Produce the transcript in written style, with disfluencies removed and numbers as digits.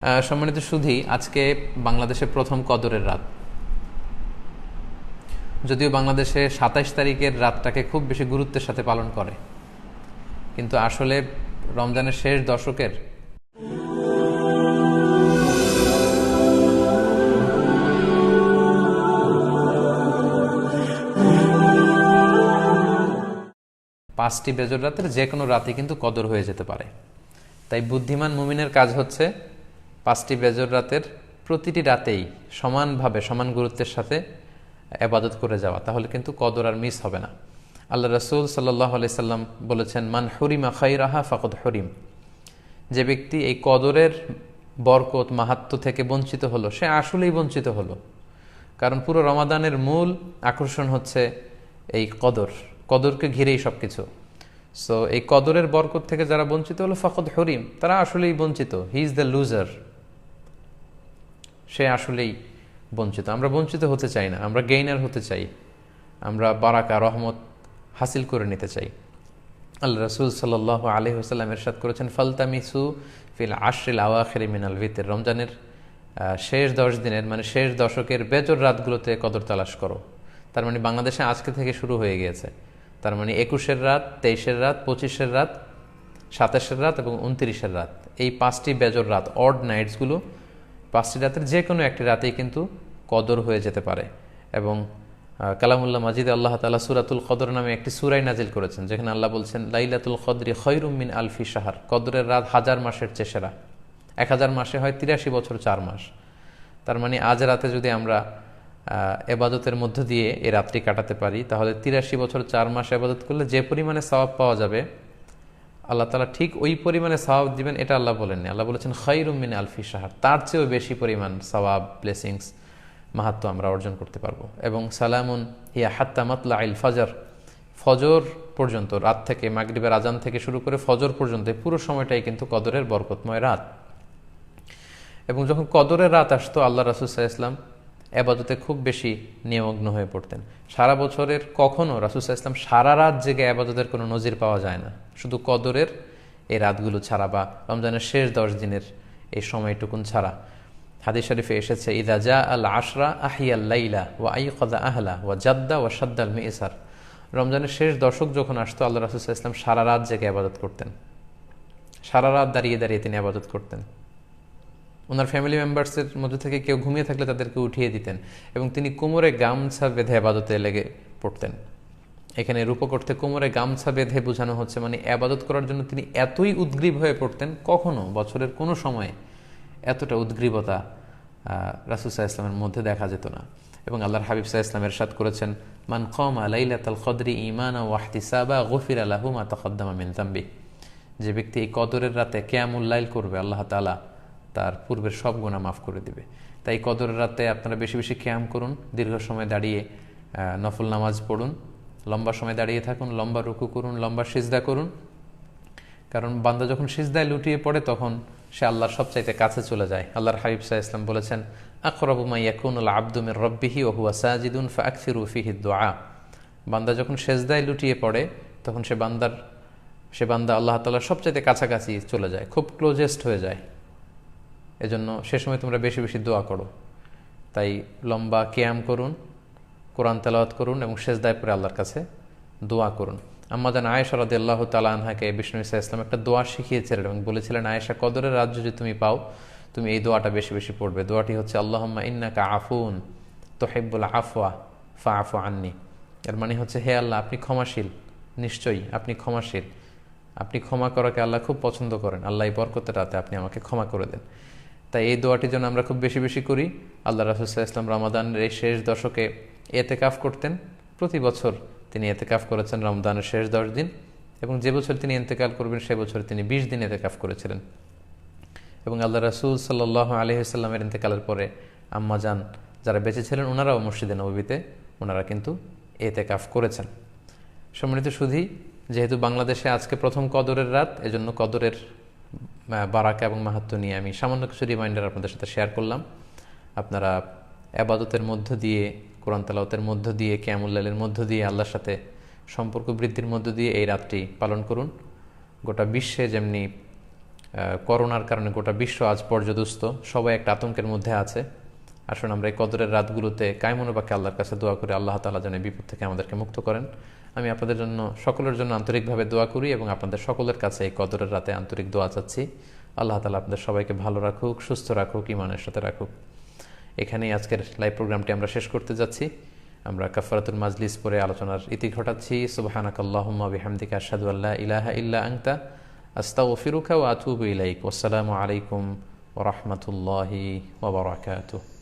সম্মানিত সুধী, আজকে বাংলাদেশে প্রথম কদরের রাত। যদিও বাংলাদেশে ২৭ তারিখের রাতটাকে খুব বেশি গুরুত্বের সাথে পালন করে, কিন্তু আসলে রমজানের শেষ দশকের পাঁচটি বেজর রাতের যে কোনো রাতে কিন্তু কদর হয়ে যেতে পারে। তাই বুদ্ধিমান মুমিনের কাজ হচ্ছে পাঁচটি বেজর রাতের প্রতিটি রাতেই সমানভাবে সমান গুরুত্বের সাথে ইবাদত করে যাওয়া, তাহলে কিন্তু কদর আর মিস হবে না। আল্লাহ রাসূল সাল্লাল্লাহু আলাইহি সাল্লাম বলেছেন, মান হুরিমা খাইরাহা ফাকাদ হুরিম। যে ব্যক্তি এই কদরের বরকত মাহাত্ম্য থেকে বঞ্চিত হলো, সে আসলেই বঞ্চিত হলো। কারণ পুরো রমাদানের মূল আকর্ষণ হচ্ছে এই কদরকে ঘিরেই সব কিছু। সো এই কদরের বরকত থেকে যারা বঞ্চিত হলো ফাকাদ হুরিম, তারা আসলেই বঞ্চিত। হি ইজ দ্য লুজার, সে আসলেই বঞ্চিত। আমরা বঞ্চিত হতে চাই না, আমরা গেইনার হতে চাই, আমরা বারাকা রহমত হাসিল করে নিতে চাই। আল্লাহ রাসূল সাল্লাল্লাহু আলাইহি ওয়াসাল্লাম ইরশাদ করেছেন, ফালতামিসু ফিল আশরিল আওয়াখির মিনাল ভিতর। রমজানের শেষ 10 দিনের মানে শেষ দশকের বেজর রাতগুলোতে কদর তালাশ করো। তার মানে বাংলাদেশে আজকে থেকে শুরু হয়ে গিয়েছে। তার মানে 21-এর রাত, 23-এর রাত, 25-এর রাত, 27-এর রাত এবং 29-এর রাত, এই পাঁচটি বেজর রাত, অড নাইটসগুলো, পাঁচটি রাতের যে কোনো একটি রাতেই কিন্তু কদর হয়ে যেতে পারে। এবং কালামুল্লাহ মাজিদে আল্লাহ তাআলা সূরাতুল কদর নামে একটি সূরা নাজিল করেছেন, যেখানে আল্লাহ বলছেন, লাইলাতুল কদরি খায়রুম মিন আলফি শাহর। কদরের রাত 1000 মাসের চেয়ে সেরা। 1000 মাসে হয় 83 বছর 4 মাস। তার মানে আজ রাতে যদি আমরা এবাদতের মধ্য দিয়ে এই রাত্রি কাটাতে পারি, তাহলে 83 বছর 4 মাস এবাদত করলে যে পরিমাণে সওয়াব পাওয়া যাবে, আল্লাহ তাআলা ঠিক ওই পরিমাণে সওয়াব দিবেন, এটা আল্লাহ বলেননি। আল্লাহ বলেছেন খায়রুম মিন আলফি শাহর, তার চেয়েও বেশি পরিমাণ সওয়াব, ব্লেসিংস, মাহাত্ম্য আমরা অর্জন করতে পারবো। এবং সালামুন হিয়া হাত্তা মাতলাইল ফজর, ফজর পর্যন্ত, রাত থেকে মাগরিবের আজান থেকে শুরু করে ফজর পর্যন্ত পুরো সময়টাই কিন্তু কদরের বরকতময় রাত। এবং যখন কদরের রাত আসতো, আল্লাহ রাসূল সাল্লাল্লাহু আলাইহি ওয়াসাল্লাম এবাদতে খুব বেশি নিমগ্ন হয়ে পড়তেন। সারা বছরের কখনো রাসূল সাল্লাল্লাহু আলাইহি ওয়াসাল্লাম সারা রাত জেগে এবাদতের কোনো নজির পাওয়া যায় না, শুধু কদরের এই রাতগুলো ছাড়া বা রমজানের শেষ 10 দিনের এই সময়টুকুন ছাড়া। হাদিস শরীফে এসেছে, ইদা জা আল আশরা আহিয়াল লাইলা ওয়া আইকাযা আহলা ওয়া জাদ্দা ওয়া শাদ্দাল মিইসার। রমজানের শেষ দশক যখন আসতো, আল্লাহ রাসূল সাল্লাল্লাহু আলাইহি ওয়াসাল্লাম সারা রাত জেগে ইবাদত করতেন, সারা রাত দাঁড়িয়ে দাঁড়িয়ে তিনি ইবাদত করতেন। ওনার ফ্যামিলি মেম্বার্সের মধ্যে থেকে কেউ ঘুমিয়ে থাকলে তাদেরকে উঠিয়ে দিতেন, এবং তিনি কোমরে গামছা বেঁধে ইবাদতে লেগে পড়তেন। এখানে রূপক অর্থে কোমরে গামছা বেঁধে বোঝানো হচ্ছে মানে ইবাদত করার জন্য তিনি এতই উদ্গ্রীব হয়ে পড়তেন, কখনো বছরের কোনো সময় এতটা উদ্গ্রীবতা রাসূল সাল্লাল্লাহু আলাইহি ওয়াসাল্লামের মধ্যে দেখা যেত না। এবং আল্লাহর হাবিব সাল্লাল্লাহু আলাইহি ওয়াসাল্লাম ইরশাদ করেছেন, মান কামা লাইলাতাল কদরি ঈমানান ওয়া ইহতিসাবা গুফিরা লাহু মা তাকদ্দামা মিন যামবি। যে ব্যক্তি এই কদরের রাতে কিয়ামুল লাইল করবে, আল্লাহ তাআলা তার পূর্বের সব গুনাহ মাফ করে দিবে। তাই কদরের রাতে আপনারা বেশি বেশি কিয়াম করুন, দীর্ঘ সময় দাঁড়িয়ে নফল নামাজ পড়ুন, লম্বা সময় দাঁড়িয়ে থাকুন, লম্বা রুকু করুন, লম্বা সিজদা করুন। কারণ বান্দা যখন সিজদায় লুটিয়ে পড়ে, তখন সে আল্লাহর সবচাইতে কাছে চলে যায়। আল্লাহর হাবিব সাল্লাল্লাহু আলাইহি ওয়াসাল্লাম বলেছেন, আকরাবু মা ইয়াকুনুল আবদু মির রাব্বিহি ওয়া হুয়া সাজিদুন ফাআকসিরু ফিহি দুআ। বান্দা যখন সিজদায় লুটিয়ে পড়ে, তখন সে বান্দা আল্লাহ তাআলার সবচাইতে কাছাকাছি চলে যায়, খুব ক্লোজেস্ট হয়ে যায়। এজন্য সে সময় তোমরা বেশি বেশি দোয়া করো। তাই লম্বা কিয়াম করুন, কোরআন তেলাওয়াত করুন এবং সিজদায় পড়ে আল্লাহর কাছে দোয়া করুন। আম্মা জান আয়েশা রাদিয়াল্লাহু তাআলা আনহাকে বিষ্ণু ইসা ইসলাম একটা দোয়া শিখিয়েছিলেন এবং বলেছিলেন, আয়েশা, কদরের রাত যদি তুমি পাও, তুমি এই দোয়াটা বেশি বেশি পড়বে। দোয়াটি হচ্ছে, আল্লাহুম্মা ইন্নাকা আফুন তুহিব্বুল আফওয়া ফাআফু আন্নি। এর মানে হচ্ছে, হে আল্লাহ, আপনি ক্ষমাশীল, নিশ্চয়ই আপনি ক্ষমাশীল, আপনি ক্ষমা করাকে আল্লাহ খুব পছন্দ করেন, আল্লাহ এই বরকতের রাতে আপনি আমাকে ক্ষমা করে দেন। তাই এই দোয়াটির জন্য আমরা খুব বেশি বেশি করি। আল্লাহ রাসূল সাল্লাল্লাহু আলাইহি ওয়াসাল্লাম রমাদানের এই শেষ দশকে ইতিকাফ করতেন। প্রতি বছর তিনি ইতিকাফ করেছেন রমজানের শেষ 10 দিন, এবং যে বছর তিনি ইন্তেকাল করবেন সে বছর তিনি 20 দিন ইতিকাফ করেছিলেন। এবং আল্লাহ রাসূল সাল্লাল্লাহু আলাইহি ওয়াসাল্লামের ইন্তেকালের পরে আম্মা জান যারা বেঁচে ছিলেন, ওনারাও মসজিদে নববীতে ওনারা কিন্তু ইতিকাফ করেছেন। সম্মানিত সুধী, যেহেতু বাংলাদেশে আজকে প্রথম কদরের রাত, এজন্য কদরের বারাকা এবং মাহাত্ম্য নিয়ে আমি সামান্য কিছু রিমাইন্ডার আপনাদের সাথে শেয়ার করলাম। আপনারা ইবাদতের মধ্য দিয়ে, কোরআন তেলাওয়াতের মধ্য দিয়ে, কিয়ামুল লাইলের মধ্য দিয়ে, আল্লাহর সাথে সম্পর্ক বৃদ্ধির মধ্য দিয়ে এই রাতটি পালন করুন। গোটা বিশ্বে যেমনি করোনার কারণে গোটা বিশ্ব আজ পর্যদুস্ত, সবাই একটা আতঙ্কের মধ্যে আছে। আসুন আমরা এই কদরের রাতগুলোতে কায়মনোবাক্যে আল্লাহর কাছে দোয়া করে আল্লাহ তাআলা যেন বিপদ থেকে আমাদেরকে মুক্ত করেন। আমি আপনাদের জন্য, সকলের জন্য আন্তরিকভাবে দোয়া করি এবং আপনাদের সকলের কাছে এই কদরের রাতে আন্তরিক দোয়া চাচ্ছি। আল্লাহ তাআলা আপনাদের সবাইকে ভালো রাখুক, সুস্থ রাখুক, ঈমানের সাথে রাখুক। এখানেই আজকের লাইভ প্রোগ্রামটি আমরা শেষ করতে যাচ্ছি। আমরা কাফারাতুল মাজলিস পরে আলোচনার ইতি ঘটাচ্ছি। সুবহানাকাল্লাহুম্মা বিহামদিকা আশহাদু আল্লা ইলাহা ইল্লা আনতা আস্তাগফিরুকা ওয়া আতুবু ইলাইক। ওয়াসসালামু আলাইকুম ওয়া রাহমাতুল্লাহি ওয়া বারাকাতুহু।